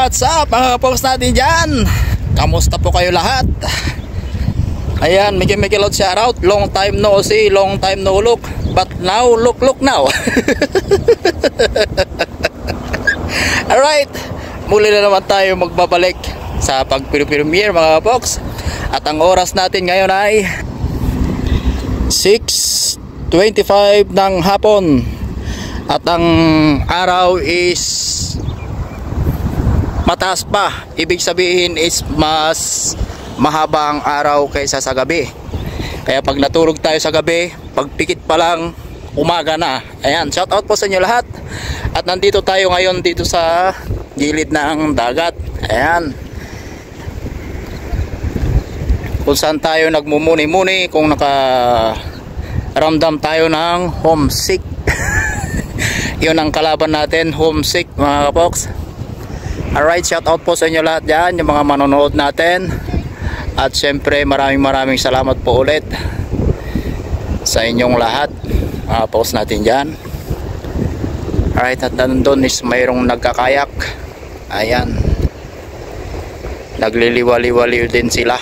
What's up mga kapoks natin dyan? Kamusta po kayo lahat? Ayan, Miki Loud shoutout. Long time no see, long time no look, but now look now. Alright, muli na naman tayo magbabalik sa pag-premiere mga kapoks. At ang oras natin ngayon ay 6:25 ng hapon. At ang araw is mataas pa, ibig sabihin is mas mahaba ang araw kaysa sa gabi. Kaya pag natulog tayo sa gabi, pagpikit pa lang umaga na. Ayan, shout out po sa inyo lahat. At nandito tayo ngayon dito sa gilid ng dagat. Ayan, kung saan tayo nagmumuni-muni kung nakaramdam tayo ng homesick. Yun ang kalaban natin, homesick mga kapoks. Alright, shout out po sa inyo lahat dyan, yung mga manonood natin. At syempre maraming salamat po ulit sa inyong lahat, mga post natin dyan. Alright, at nandun is mayroong nagkakayak. Ayan, nagliliwaliwaliw din sila.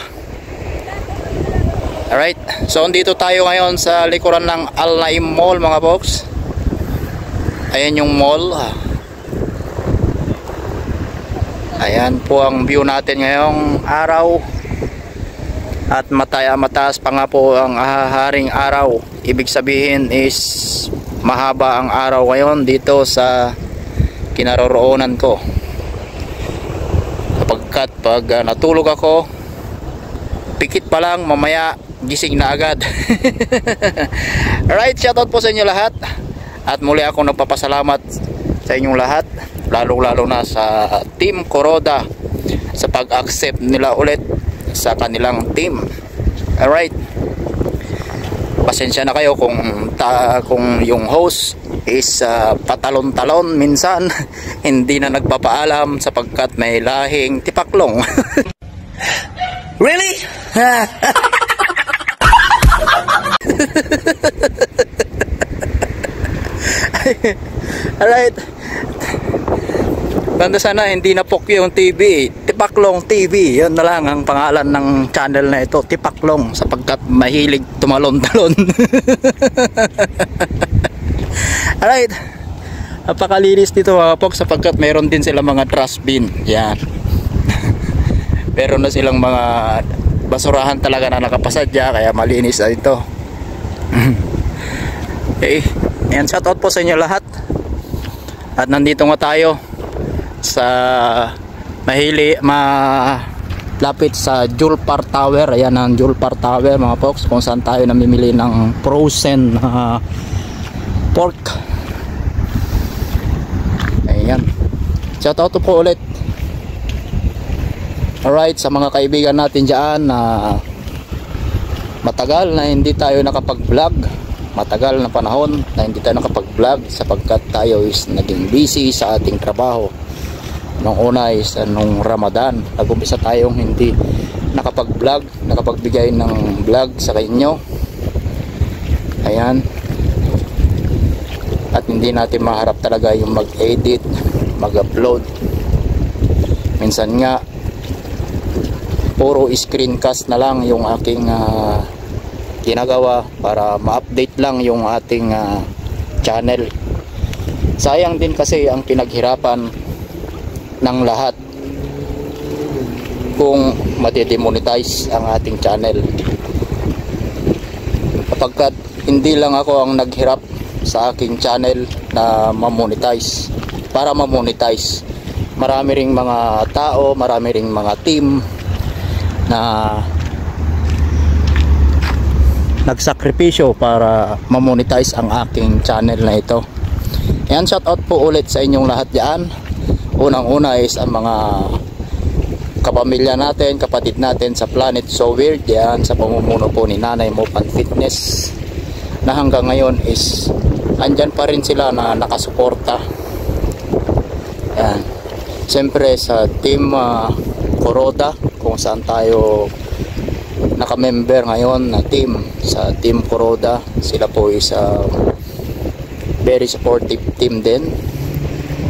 Alright, so dito tayo ngayon sa likuran ng Al Naim Mall mga post. Ayan yung mall. Ayan po ang view natin ngayong araw. At mataas pa nga po ang haring araw. Ibig sabihin is mahaba ang araw ngayon dito sa kinaroroonan ko. Kapagkat pag natulog ako, pikit pa lang, mamaya gising na agad. Alright, shoutout po sa inyo lahat. At muli ako nagpapasalamat sa inyong lahat, lalo na sa Team Kuroda sa pag-accept nila ulit sa kanilang team. Alright, pasensya na kayo kung yung host is patalon-talon minsan. Hindi na nagpapaalam sapagkat may lahing tipaklong. Really? Alright, banda sana hindi na Pokyo yung TV, Tipaklong TV. Yun na lang ang pangalan ng channel na ito, Tipaklong, sapagkat mahilig tumalon-talon. Alright, napakalinis dito mga pok, sapagkat meron din sila mga trash bin. Yan. Meron na silang mga basurahan talaga na nakapasadya, kaya malinis na ito. Okay, ayan, shoutout po sa inyo lahat. At nandito nga tayo sa malapit sa Julpar Tower. Ayan ang Julpar Tower mga folks, kung saan tayo namimili ng frozen pork. Ayan, shoutout po ulit. Alright, sa mga kaibigan natin dyan na matagal na hindi tayo nakapag-vlog, matagal na panahon na hindi tayo nakapag-vlog sapagkat tayo is naging busy sa ating trabaho. Nung una is nung Ramadan, nag-umpisa tayong hindi nakapag-vlog, nakapagbigay ng vlog sa inyo. Ayan. At hindi natin maharap talaga yung mag-edit, mag-upload. Minsan nga puro screencast na lang yung aking ginagawa para ma-update lang yung ating channel. Sayang din kasi ang pinaghirapan ng lahat kung madidemonetize ang ating channel. Kapag hindi lang ako ang naghirap sa aking channel na ma-monetize, para ma-monetize, marami ring mga tao, marami ring mga team na nagsakripisyo para ma-monetize ang aking channel na ito. Ayan, shout out po ulit sa inyong lahat dyan. Unang-una is ang mga kapamilya natin, kapatid natin sa Planet So Weird, yan sa pamumuno po ni Nanay Mopan Fitness, na hanggang ngayon is andyan pa rin sila na nakasuporta. Yan. Siyempre sa team Kuroda, kung saan tayo naka-member ngayon na team, sa team Kuroda, sila po is very supportive team din.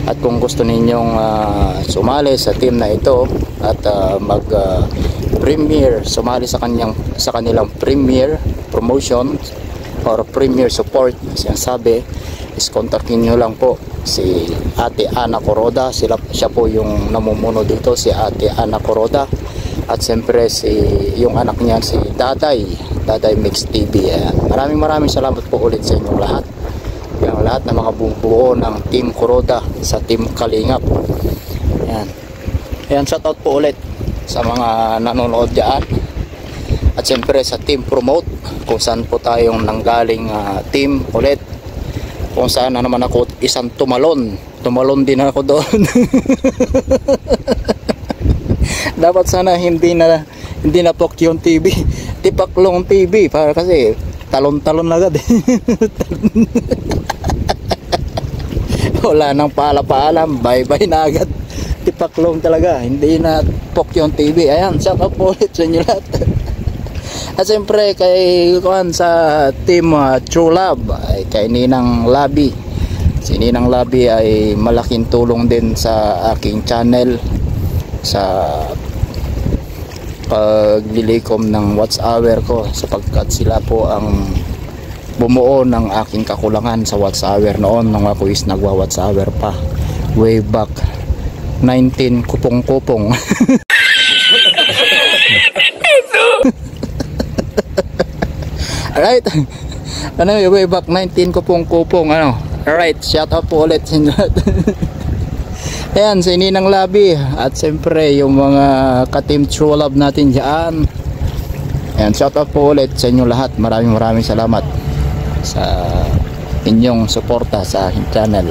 At kung gusto ninyong sumali sa team na ito at mag-premier, sumali sa kanilang premier promotion or premier support, sinasabi is kontakin nyo lang po si Ate Ana Kuroda. Siya po yung namumuno dito, si Ate Ana Kuroda. At siyempre yung anak niya si Daday Mix TV. Maraming salamat po ulit sa inyong lahat, yung lahat ng mga bumubuo ng team Kuroda sa team Kalingap. Ayan, shoutout po ulit sa mga nanonood dyan. At siyempre sa team Promote, kung saan po tayong nanggaling team ulit, kung saan na naman ako isang tumalon din ako doon. Dapat sana hindi na Pokyong TV, Tipaklong TV, para kasi talon-talon agad. Wala nang paalam, bye-bye na agad. Tipaklong talaga, hindi na Pokyong TV. Ayan, shout out po ulit sa inyo lahat. At siyempre kay sa team True Love, ay kay Ninang Labi. Si Ninang Labi ay malaking tulong din sa aking channel sa paglilikom ng watch hour ko, sapagkat sila po ang bumuo ng aking kakulangan sa watch hour noon nung ako is nagwa-watch hour pa way back 19 kupong-kupong. Alright, way back 19 kupong-kupong, alright, shout out po ulit sa inyo. Ayan, si Ninang Labi at siyempre yung mga ka-team True Love natin dyan. Ayan, shout out po ulit sa inyo lahat. Maraming salamat sa inyong suporta sa aking channel.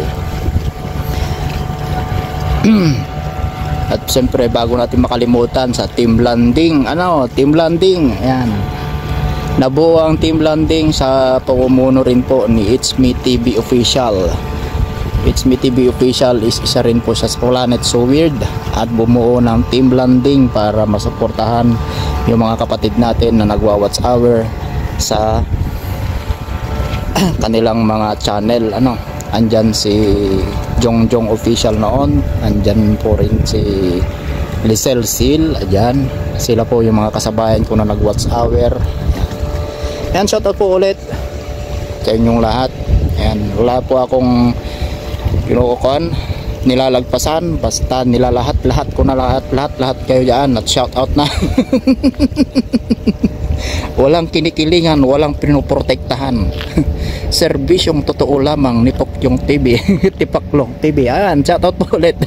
At siyempre bago natin makalimutan sa Team Landing, Team Landing, ayan, nabuo ang Team Landing sa pamumuno rin po ni It's Me TV Official. It's Me TV Official is isa rin po sa Planet So Weird at bumuo ng Team Landing para masuportahan yung mga kapatid natin na nagwa-watch hour sa kanilang mga channel. Andyan si Jongjong Official noon, andyan po rin si Lisel Seal, andyan sila po yung mga kasabayan ko na nag-watch hour. Ayan, shoutout po ulit sa inyong lahat. Ayan, wala po akong nilalagpasan, basta nilalahat-lahat ko na lahat kayo dyan at shoutout na. Walang kinikilingan, walang pinoprotektahan. Serbisyong totoo lamang ni Pokyong TV, Tipaklong TV. Ayan, shoutout po ulit.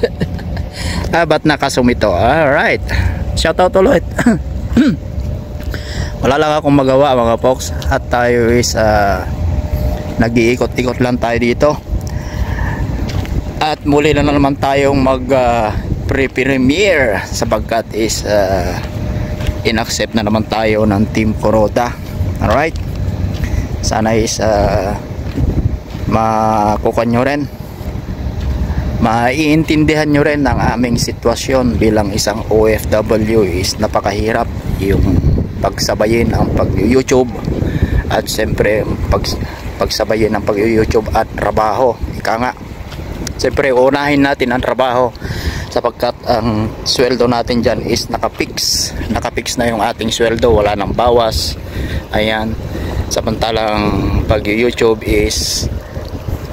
Ba't nakasumito? Alright, shoutout ulit. Wala lang akong magawa mga folks, at tayo is nag-iikot-ikot lang tayo dito. At muli na naman tayong mag pre-premiere, sapagkat is in-accept na naman tayo ng Team Kuroda. Alright, sana is makukuha nyo rin, maiintindihan nyo rin ang aming sitwasyon bilang isang OFW is napakahirap. yung pagsabayin ang pag-YouTube at siyempre pagsabayin ang pag-YouTube at trabaho. Ika nga, siyempre unahin natin ang trabaho sapagkat ang sweldo natin dyan is nakapix na yung ating sweldo, wala nang bawas. Ayan, samantalang pag-YouTube is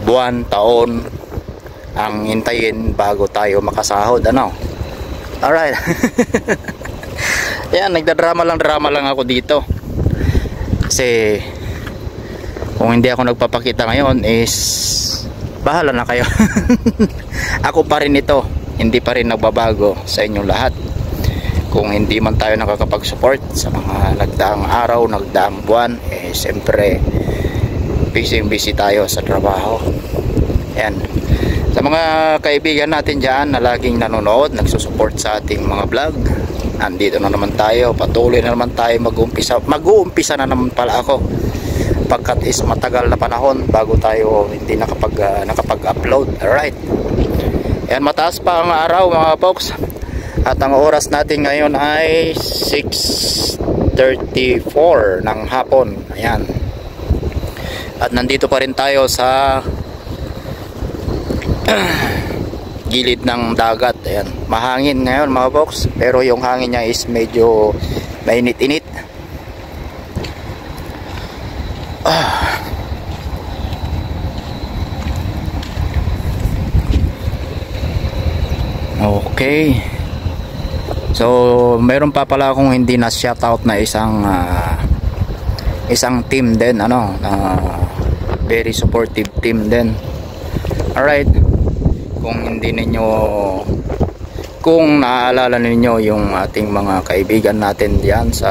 buwan, taon ang hintayin bago tayo makasahod, ano. Alright. Yan, drama lang ako dito kasi kung hindi ako nagpapakita ngayon is bahala na kayo. Ako pa rin ito, hindi pa rin nagbabago sa inyong lahat. Kung hindi man tayo nakakapag-support sa mga nagdaang araw, nagdaang buwan, eh siyempre busy tayo sa trabaho. Yan, sa mga kaibigan natin dyan na laging nanonood, nagsusupport sa ating mga vlog, andito na naman tayo, patuloy na naman tayo mag-uumpisa na naman pala ako, pagkat is matagal na panahon bago tayo hindi nakapag-upload. Alright, yan, mataas pa ang araw mga folks, at ang oras natin ngayon ay 6:34 ng hapon. Ayan, at nandito pa rin tayo sa gilid ng dagat. Ayan, mahangin ngayon mga folks, pero yung hangin niya is medyo mainit-init. Okay, so meron pa pala akong hindi na shoutout na isang team din, ano, very supportive team din. Alright, kung naaalala ninyo yung ating mga kaibigan natin diyan sa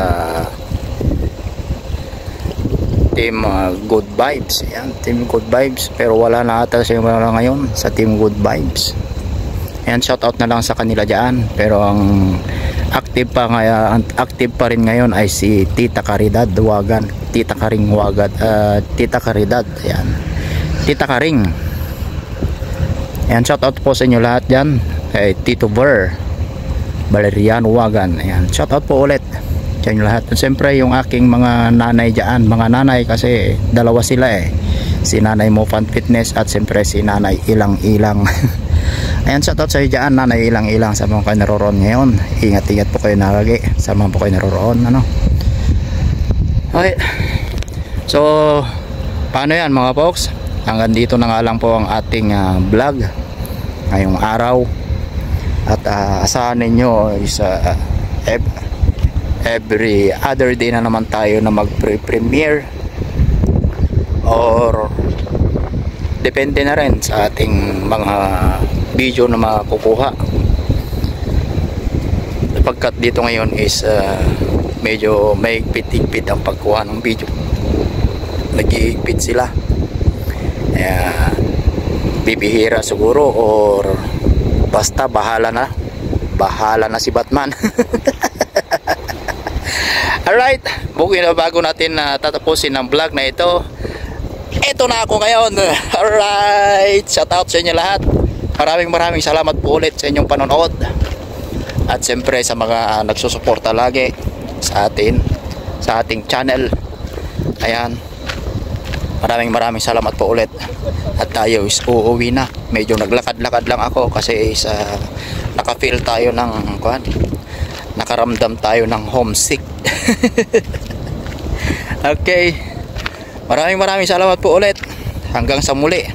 team Good Vibes. Ayan, team Good Vibes, pero wala na ata siya ngayon sa team Good Vibes. Ayan, shoutout na lang sa kanila diyan, pero ang active pa rin ngayon ay si Tita Caridad Wagan, Tita Karing Wagan, Tita Caridad. Ayan, Tita Karing. Ayan, shoutout po sa inyo lahat dyan, kay Tito Valeriano Wagan. Ayan, shoutout po ulit sa inyo lahat. At siyempre yung aking mga nanay dyan, mga nanay kasi dalawa sila eh, si Nanay Mo Fan Fitness at siyempre si Nanay Ilang Ilang. Ayan, shoutout sa inyo dyan, Nanay Ilang Ilang, sa mga kayo naroroon ngayon. Ingat po kayo lagi sa mga po kayo naroroon, ano. Okay, so paano yan mga folks, hanggang dito na nga lang po ang ating vlog ngayong araw, at asahan ninyo is every other day na naman tayo na mag-premiere, or depende na rin sa ating mga video na makukuha, sapagkat dito ngayon is medyo may higpit ang pagkuha ng video, nag-iigpit sila. Bibihira siguro, or basta bahala na si Batman. Alright, bago natin tatapusin ang vlog na ito, eto na ako ngayon. Alright, shout out sa inyo lahat, maraming salamat po ulit sa inyong panonood, at siyempre sa mga nagsusuporta lagi sa ating channel. Ayan, maraming salamat po ulit, at tayo is uuwi na. Medyo naglakad-lakad lang ako kasi is naka-feel tayo ng nakaramdam tayo ng homesick. Okay, maraming salamat po ulit, hanggang sa muli.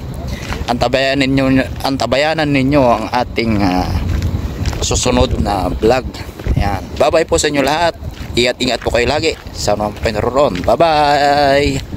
Antabayanan ninyo ang ating susunod na vlog. Ayan, bye bye po sa inyo lahat, ingat po kayo lagi sa mga pinaroroon. Bye bye.